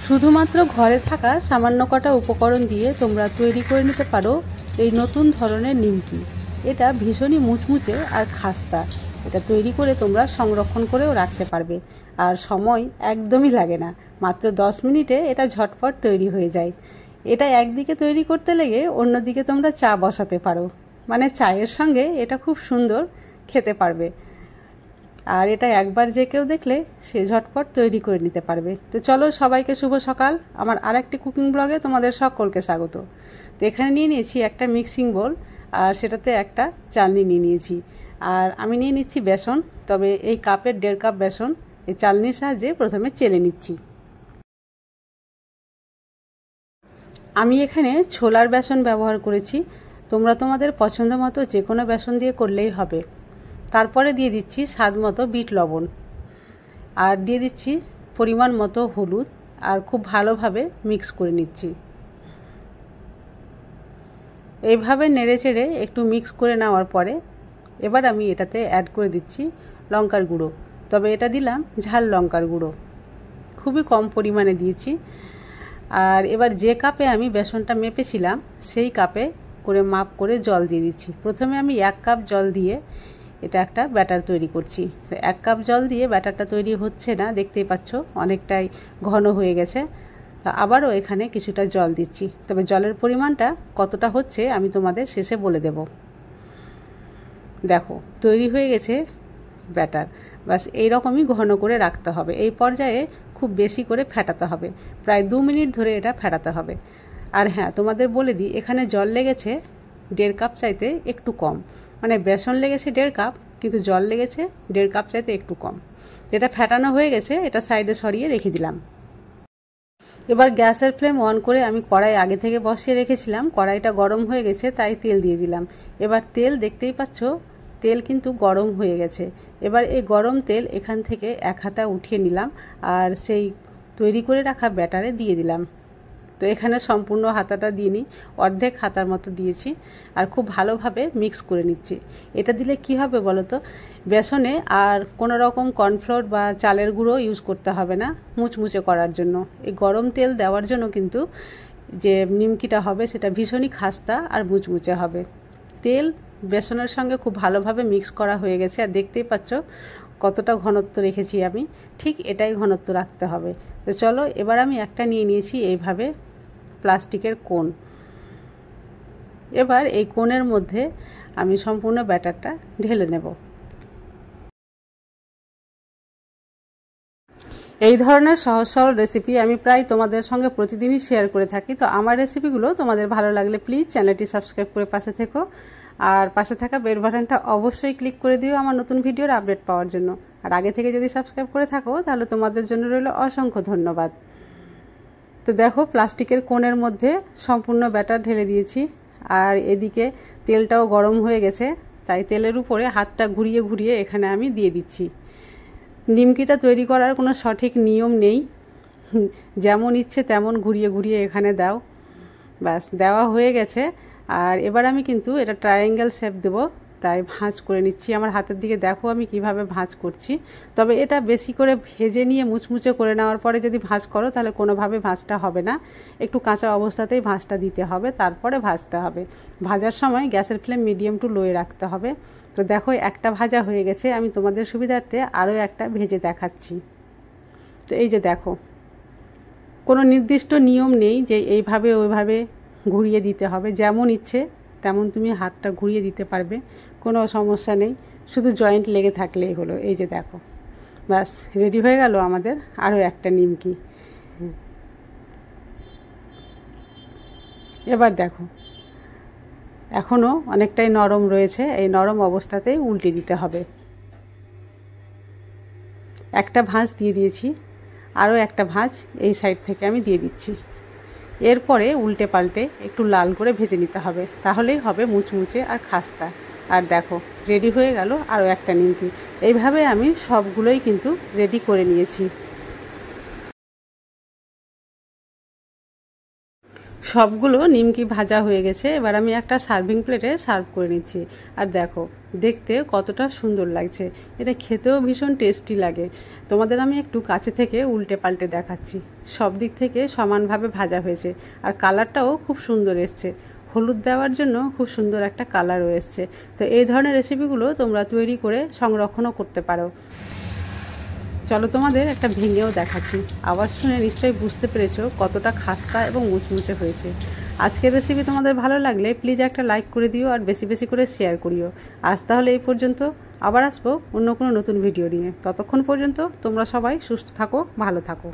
শুধুমাত্র ঘরে থাকা সামান্য কটা উপকরণ দিয়ে তোমরা তৈরি করে নিতে পারো এই নতুন ধরনের নিমকি। এটা ভীষণই মুচমুচে আর খাস্তা। এটা তৈরি করে তোমরা সংরক্ষণ করেও রাখতে পারবে, আর সময় একদমই লাগে না। মাত্র 10 মিনিটে এটা ঝটপট তৈরি হয়ে যায়। এটা একদিকে তৈরি করতে লেগে অন্যদিকে তোমরা চা বসাতে পারো, মানে চায়ের সঙ্গে এটা খুব সুন্দর খেতে পারবে। আর এটা একবার যে কেউ দেখলে সে ঝটপট তৈরি করে নিতে পারবে। তো চলো, সবাইকে শুভ সকাল। আমার আরেকটি কুকিং ব্লগে তোমাদের সকলকে স্বাগত। তো এখানে নিয়ে নিয়েছি একটা মিক্সিং বোল, আর সেটাতে একটা চালনি নিয়ে নিয়েছি। আর আমি নিয়ে নিচ্ছি বেসন, তবে এই কাপের 1.5 কাপ বেসন এই চালনির সাহায্যে প্রথমে চেলে নিচ্ছি। আমি এখানে ছোলার বেসন ব্যবহার করেছি, তোমরা তোমাদের পছন্দ মতো যে কোনো বেসন দিয়ে করলেই হবে। তারপরে দিয়ে দিচ্ছি স্বাদ মতো বিট লবণ, আর দিয়ে দিচ্ছি পরিমাণ মতো হলুদ, আর খুব ভালোভাবে মিক্স করে নিচ্ছি। এইভাবে নেড়েচেড়ে একটু মিক্স করে নেওয়ার পরে এবার আমি এটাতে অ্যাড করে দিচ্ছি লঙ্কার গুঁড়ো, তবে এটা দিলাম ঝাল লঙ্কার গুঁড়ো, খুবই কম পরিমাণে দিয়েছি। আর এবার যে কাপে আমি বেসনটা মেপেছিলাম সেই কাপে করে মাপ করে জল দিয়ে দিচ্ছি। প্রথমে আমি 1 কাপ জল দিয়ে এটা একটা ব্যাটার তৈরি করছি। তো 1 কাপ জল দিয়ে ব্যাটারটা তৈরি হচ্ছে না, দেখতেই পাচ্ছ অনেকটাই ঘন হয়ে গেছে। আবারও এখানে কিছুটা জল দিচ্ছি, তবে জলের পরিমাণটা কতটা হচ্ছে আমি তোমাদের শেষে বলে দেব। দেখো তৈরি হয়ে গেছে ব্যাটার। বাস এইরকমই ঘন করে রাখতে হবে। এই পর্যায়ে খুব বেশি করে ফেটাতে হবে, প্রায় 2 মিনিট ধরে এটা ফেটাতে হবে। আর হ্যাঁ, তোমাদের বলে দিই, এখানে জল লেগেছে 1.5 কাপ চাইতে একটু কম, মানে বেসন লেগেছে 1.5 কাপ, কিন্তু জল লেগেছে 1.5 কাপ চাইতে একটু কম। এটা ফেটানো হয়ে গেছে, এটা সাইডে সরিয়ে রেখে দিলাম। এবার গ্যাসের ফ্লেম অন করে আমি কড়াই আগে থেকে বসিয়ে রেখেছিলাম। কড়াইটা গরম হয়ে গেছে, তাই তেল দিয়ে দিলাম। এবার তেল দেখতেই পাচ্ছ, তেল কিন্তু গরম হয়ে গেছে। এবার এই গরম তেল এখান থেকে 1 হাতা উঠিয়ে নিলাম, আর সেই তৈরি করে রাখা ব্যাটারে দিয়ে দিলাম। তো এখানে সম্পূর্ণ হাতাটা দিইনি, অর্ধেক হাতার মতো দিয়েছি, আর খুব ভালোভাবে মিক্স করে নিচ্ছি। এটা দিলে কি হবে বলো তো, বেসনে আর কোনো রকম কর্নফ্লোর বা চালের গুঁড়ো ইউজ করতে হবে না মুচমুচে করার জন্য। এই গরম তেল দেওয়ার জন্য কিন্তু যে নিমকিটা হবে সেটা ভীষণই খাস্তা আর মুচমুচে হবে। তেল বেসনের সঙ্গে খুব ভালোভাবে মিক্স করা হয়ে গেছে, আর দেখতেই পাচ্ছ কতটা ঘনত্ব রেখেছি আমি, ঠিক এটাই ঘনত্ব রাখতে হবে। তো চলো, এবার আমি একটা নিয়ে নিয়েছি এইভাবে প্লাস্টিকের কোন। এবার এই কোনের মধ্যে আমি সম্পূর্ণ ব্যাটারটা ঢেলে নেব। এই ধরনের সহজ সরল রেসিপি আমি প্রায় তোমাদের সঙ্গে প্রতিদিনই শেয়ার করে থাকি। তো আমার রেসিপিগুলো তোমাদের ভালো লাগলে প্লিজ চ্যানেলটি সাবস্ক্রাইব করে পাশে থেকো, আর পাশে থাকা বেল বাটনটা অবশ্যই ক্লিক করে দিও আমার নতুন ভিডিওর আপডেট পাওয়ার জন্য। আর আগে থেকে যদি সাবস্ক্রাইব করে থাকো তাহলে তোমাদের জন্য রইল অসংখ্য ধন্যবাদ। তো দেখো, প্লাস্টিকের কোণের মধ্যে সম্পূর্ণ ব্যাটার ঢেলে দিয়েছি, আর এদিকে তেলটাও গরম হয়ে গেছে, তাই তেলের উপরে হাতটা ঘুরিয়ে ঘুরিয়ে এখানে আমি দিয়ে দিচ্ছি। নিমকিটা তৈরি করার কোনো সঠিক নিয়ম নেই, যেমন ইচ্ছে তেমন ঘুরিয়ে ঘুরিয়ে এখানে দাও। ব্যাস দেওয়া হয়ে গেছে। আর এবার আমি কিন্তু এটা ট্রায়াঙ্গেল শেপ দেবো, তাই ভাঁজ করে নিচ্ছি। আমার হাতের দিকে দেখো আমি কিভাবে ভাঁজ করছি। তবে এটা বেশি করে ভেজে নিয়ে মুচমুচে করে নেওয়ার পরে যদি ভাঁজ করো তাহলে কোনোভাবে ভাঁজটা হবে না। একটু কাঁচা অবস্থাতেই ভাঁজটা দিতে হবে, তারপরে ভাজতে হবে। ভাজার সময় গ্যাসের ফ্লেম মিডিয়াম টু লোয়ে রাখতে হবে। তো দেখো একটা ভাজা হয়ে গেছে, আমি তোমাদের সুবিধার্থে আরও একটা ভেজে দেখাচ্ছি। তো এই যে দেখো, কোনো নির্দিষ্ট নিয়ম নেই যে এইভাবে ওইভাবে ঘুরিয়ে দিতে হবে, যেমন ইচ্ছে তেমন তুমি হাতটা ঘুরিয়ে দিতে পারবে, কোনো সমস্যা নেই, শুধু জয়েন্ট লেগে থাকলেই হলো। এই যে দেখো, ব্যাস রেডি হয়ে গেল আমাদের আরও একটা নিমকি। এবার দেখো এখনও অনেকটাই নরম রয়েছে, এই নরম অবস্থাতেই উল্টে দিতে হবে। একটা ভাঁজ দিয়ে দিয়েছি, আরও একটা ভাঁজ এই সাইড থেকে আমি দিয়ে দিচ্ছি। এরপরে উল্টে পাল্টে একটু লাল করে ভেজে নিতে হবে, তাহলেই হবে মুচমুচে আর খাস্তা। আর দেখো রেডি হয়ে গেল আরও একটা নিমকি। এইভাবে আমি সবগুলোই কিন্তু রেডি করে নিয়েছি। সবগুলো নিমকি ভাজা হয়ে গেছে। এবার আমি একটা সার্ভিং প্লেটে সার্ভ করে নিচ্ছি। আর দেখো দেখতে কতটা সুন্দর লাগছে, এটা খেতেও ভীষণ টেস্টি লাগে। তোমাদের আমি একটু কাছে থেকে উল্টে পাল্টে দেখাচ্ছি। সব দিক থেকে সমানভাবে ভাজা হয়েছে আর কালারটাও খুব সুন্দর এসছে। হলুদ দেওয়ার জন্য খুব সুন্দর একটা কালারও এসছে। তো এই ধরনের রেসিপিগুলো তোমরা তৈরি করে সংরক্ষণও করতে পারো। চলো তোমাদের একটা ভেঙেও দেখাচ্ছি। আওয়াজ শুনে নিশ্চয়ই বুঝতে পেরেছো কতটা খাস্তা এবং মুচমুচে হয়েছে। আজকের রেসিপি তোমাদের ভালো লাগলে প্লিজ একটা লাইক করে দিও আর বেশি বেশি করে শেয়ার করিও। আজ তাহলে এই পর্যন্ত, আবার আসবো অন্য কোনো নতুন ভিডিও নিয়ে। ততক্ষণ পর্যন্ত তোমরা সবাই সুস্থ থাকো, ভালো থাকো।